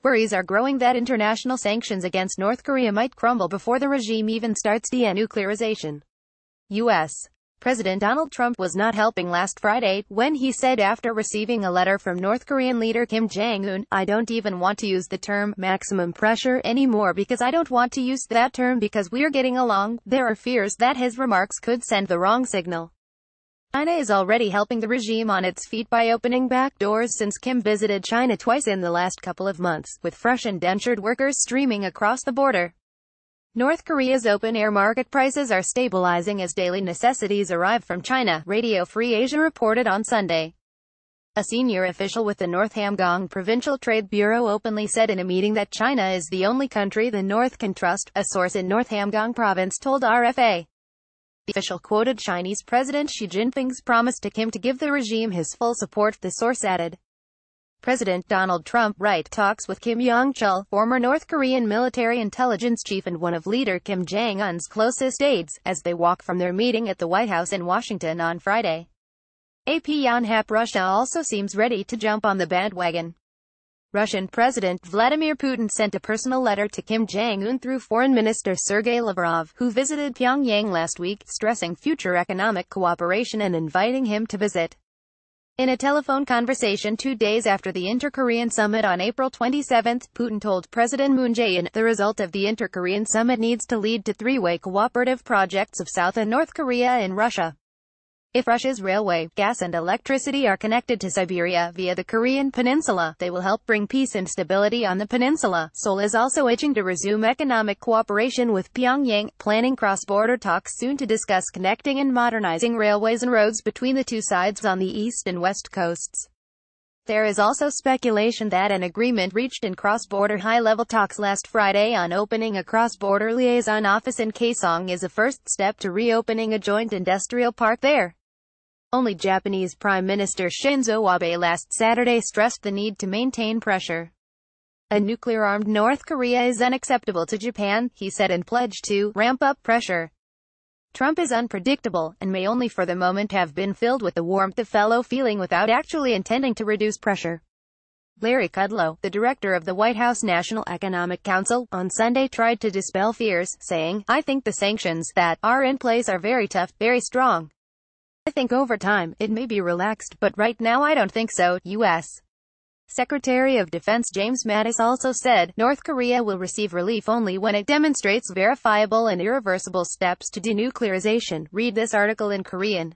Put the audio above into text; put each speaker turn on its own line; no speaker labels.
Worries are growing that international sanctions against North Korea might crumble before the regime even starts denuclearization. U.S. President Donald Trump was not helping last Friday, when he said after receiving a letter from North Korean leader Kim Jong-un, "I don't even want to use the term maximum pressure anymore because I don't want to use that term because we're getting along." There are fears that his remarks could send the wrong signal. China is already helping the regime on its feet by opening back doors since Kim visited China twice in the last couple of months, with fresh indentured workers streaming across the border. North Korea's open-air market prices are stabilizing as daily necessities arrive from China, Radio Free Asia reported on Sunday. A senior official with the North Hamgyong Provincial Trade Bureau openly said in a meeting that China is the only country the North can trust, a source in North Hamgyong Province told RFA. The official quoted Chinese President Xi Jinping's promise to Kim to give the regime his full support, the source added. President Donald Trump talks with Kim Yong-chul, former North Korean military intelligence chief and one of leader Kim Jong-un's closest aides, as they walk from their meeting at the White House in Washington on Friday. AP Yonhap Russia also seems ready to jump on the bandwagon. Russian President Vladimir Putin sent a personal letter to Kim Jong-un through Foreign Minister Sergei Lavrov, who visited Pyongyang last week, stressing future economic cooperation and inviting him to visit. In a telephone conversation 2 days after the Inter-Korean Summit on April 27, Putin told President Moon Jae-in, the result of the Inter-Korean Summit needs to lead to three-way cooperative projects of South and North Korea and Russia. If Russia's railway, gas and electricity are connected to Siberia via the Korean peninsula, they will help bring peace and stability on the peninsula. Seoul is also itching to resume economic cooperation with Pyongyang, planning cross-border talks soon to discuss connecting and modernizing railways and roads between the two sides on the east and west coasts. There is also speculation that an agreement reached in cross-border high-level talks last Friday on opening a cross-border liaison office in Kaesong is a first step to reopening a joint industrial park there. Only Japanese Prime Minister Shinzo Abe last Saturday stressed the need to maintain pressure. A nuclear-armed North Korea is unacceptable to Japan, he said, and pledged to ramp up pressure. Trump is unpredictable, and may only for the moment have been filled with the warmth of fellow feeling without actually intending to reduce pressure. Larry Kudlow, the director of the White House National Economic Council, on Sunday tried to dispel fears, saying, "I think the sanctions that are in place are very tough, very strong. I think over time, it may be relaxed, but right now I don't think so." U.S. Secretary of Defense James Mattis also said, North Korea will receive relief only when it demonstrates verifiable and irreversible steps to denuclearization. Read this article in Korean.